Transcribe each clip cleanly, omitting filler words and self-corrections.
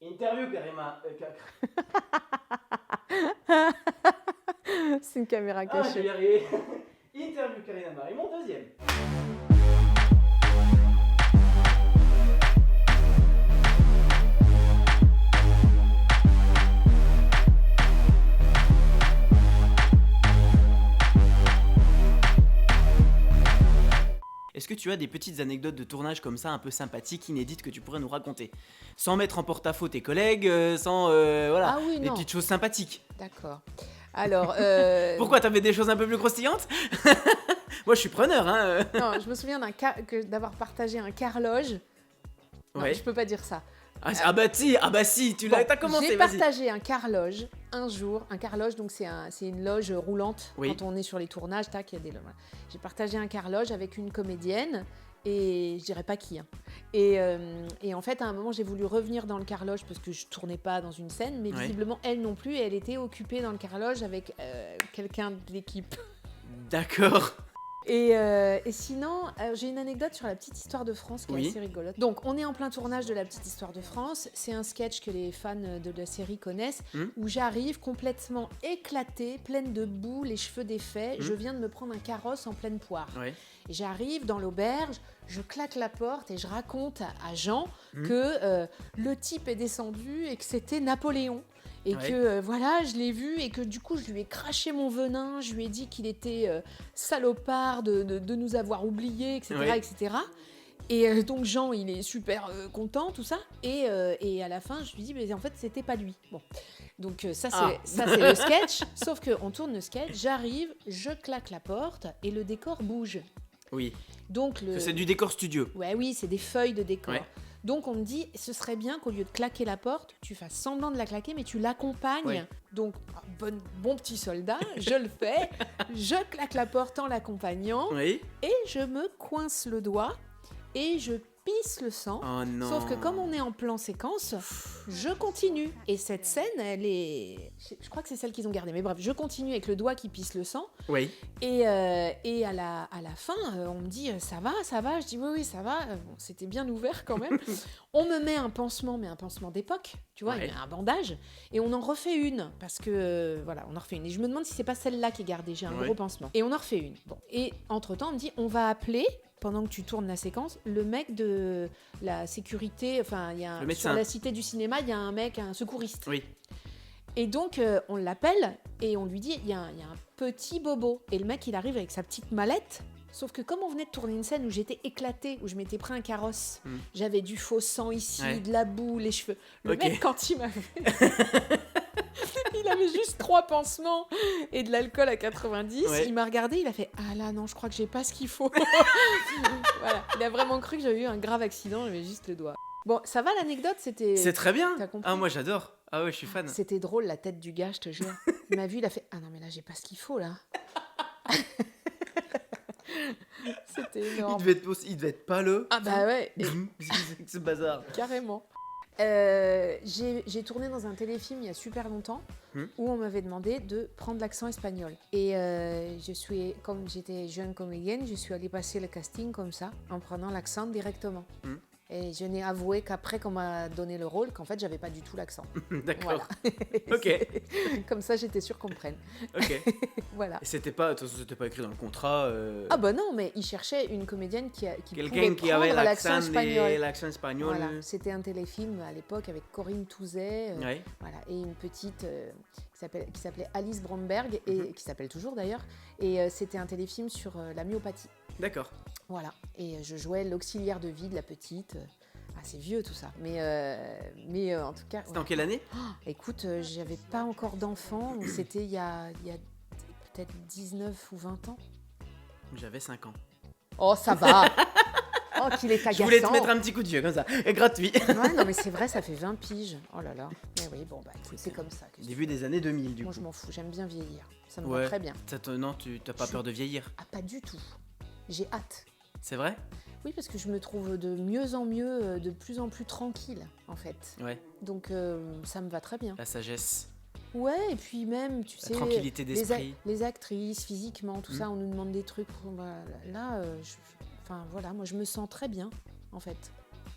Interview Karima. C'est une caméra Ah, je vais cachée. y arriver. Interview Karina Marie, mon deuxième. Est-ce que tu as des petites anecdotes de tournage comme ça, un peu sympathiques, inédites, que tu pourrais nous raconter? Sans mettre en porte-à-faux tes collègues, sans... voilà, Ah oui, des non. petites choses sympathiques. D'accord. Alors, Pourquoi, t'avais des choses un peu plus croustillantes? Moi, je suis preneur, hein. non, je me souviens d'avoir partagé un carloge. Non, Ouais. je peux pas dire ça. Ah bah si, Bon, t'as commencé, j'ai vas-y. partagé un carloge un jour. Un carloge, donc c'est une loge roulante. Oui. Quand on est sur les tournages, tac, il y a des loges. Voilà. J'ai partagé un carloge avec une comédienne et je dirais pas qui. Hein. Et en fait, à un moment, j'ai voulu revenir dans le carloge parce que je tournais pas dans une scène, mais Ouais. visiblement, elle non plus, et elle était occupée dans le carloge avec quelqu'un de l'équipe. D'accord. Et sinon, j'ai une anecdote sur la petite histoire de France qui est Oui. assez rigolote. Donc, on est en plein tournage de la petite histoire de France. C'est un sketch que les fans de la série connaissent, où j'arrive complètement éclatée, pleine de boue, les cheveux défaits. Je viens de me prendre un carrosse en pleine poire. Ouais. Et j'arrive dans l'auberge, je claque la porte et je raconte à Jean que le type est descendu et que c'était Napoléon. Et Ouais. que voilà, je l'ai vu et que du coup, je lui ai craché mon venin, je lui ai dit qu'il était salopard de nous avoir oubliés, etc. Ouais. etc. Et donc Jean, il est super content, tout ça. Et à la fin, je lui dis, mais en fait, c'était pas lui. Bon. Donc ça, c'est le sketch. Sauf qu'on tourne le sketch, j'arrive, je claque la porte et le décor bouge. Oui. Donc C'est du décor studio. Ouais, oui, c'est des feuilles de décor. Ouais. Donc on me dit, ce serait bien qu'au lieu de claquer la porte, tu fasses semblant de la claquer, mais tu l'accompagnes. Ouais. Donc, bon petit soldat, je le fais. Je claque la porte en l'accompagnant Oui. et je me coince le doigt et je pisse le sang. Oh non. Sauf que comme on est en plan séquence, je continue. Et cette scène, elle est... Je crois que c'est celle qu'ils ont gardée. Mais bref, je continue avec le doigt qui pisse le sang. Oui. Et à la fin, on me dit ça va. Je dis oui, ça va. Bon, c'était bien ouvert quand même. On me met un pansement, mais un pansement d'époque, tu vois, Ouais. un bandage. Et on en refait une, parce que voilà, on en refait une. Et je me demande si c'est pas celle-là qui est gardée. J'ai un Ouais. gros pansement. Et on en refait une. Bon. Et entre-temps, on me dit on va appeler, pendant que tu tournes la séquence, le mec de la sécurité. Enfin, il y a Le sur médecin. la Cité du Cinéma, il y a un mec, un secouriste. Oui. Et donc, on l'appelle et on lui dit, il y a un petit bobo. Et le mec, il arrive avec sa petite mallette. Sauf que comme on venait de tourner une scène où j'étais éclatée, où je m'étais pris un carrosse, j'avais du faux sang ici, Ouais. de la boue, les cheveux. Le Ok. mec, quand il m'a vu, il avait juste 3 pansements et de l'alcool à 90. Ouais. Il m'a regardé, il a fait « Ah là, non, je crois que j'ai pas ce qu'il faut. » Voilà, il a vraiment cru que j'avais eu un grave accident, j'avais juste le doigt. Bon, ça va l'anecdote, c'était... C'est très bien. T'as compris? Ah, moi j'adore. Ah ouais, je suis fan. C'était drôle, la tête du gars, je te jure. Il m'a vu, il a fait « Ah non, mais là, j'ai pas ce qu'il faut, là. » C'était Il énorme. devait être pâle. Ah bah ouais, et C'est ce bazar. carrément. J'ai tourné dans un téléfilm il y a super longtemps où on m'avait demandé de prendre l'accent espagnol. Et comme j'étais jeune comédienne, je suis allée passer le casting comme ça, en prenant l'accent directement. Et je n'ai avoué qu'après qu'on m'a donné le rôle, qu'en fait, j'avais pas du tout l'accent. D'accord. Voilà. Ok. Comme ça, j'étais sûre qu'on me prenne. Ok. Voilà. Et c'était pas écrit dans le contrat. Ah bah non, mais il cherchait une comédienne qui Quelqu'un pouvait qui avait prendre l'accent l'accent espagnol. l'accent espagnol. Voilà, c'était un téléfilm à l'époque avec Corinne Touzet, Ouais. voilà, et une petite qui s'appelait Alice Bromberg, et qui s'appelle toujours d'ailleurs, et c'était un téléfilm sur la myopathie. D'accord. Voilà, et je jouais l'auxiliaire de vie de la petite. Ah, c'est vieux tout ça, mais en tout cas... C'était en quelle année? Écoute, j'avais pas encore d'enfant, donc c'était il y a peut-être 19 ou 20 ans. J'avais 5 ans. Oh, ça va. Oh, qu'il est agaçant. Je voulais te mettre un petit coup de vieux comme ça, et gratuit. Ouais, non, mais c'est vrai, ça fait 20 piges. Oh là là. Mais oui, bon, bah écoute, c'est comme ça. qu'est-ce que Début des années 2000 du Moi, coup. je m'en fous, j'aime bien vieillir. Ça me Ouais. va très bien. Non, tu t'as pas peur de vieillir. Ah, pas du tout. J'ai hâte. C'est vrai? Oui, parce que je me trouve de mieux en mieux, de plus en plus tranquille, en fait. Ouais. Donc, ça me va très bien. La sagesse. Ouais, et puis même, tu sais, tranquillité d'esprit. les actrices, physiquement, tout ça, on nous demande des trucs. Bah, là, enfin, voilà, moi, je me sens très bien, en fait.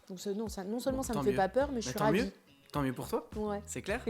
Donc, non seulement ça Tant me fait mieux. pas peur, mais je Bah, suis tant ravie. mieux. Tant mieux pour toi, Ouais. c'est clair.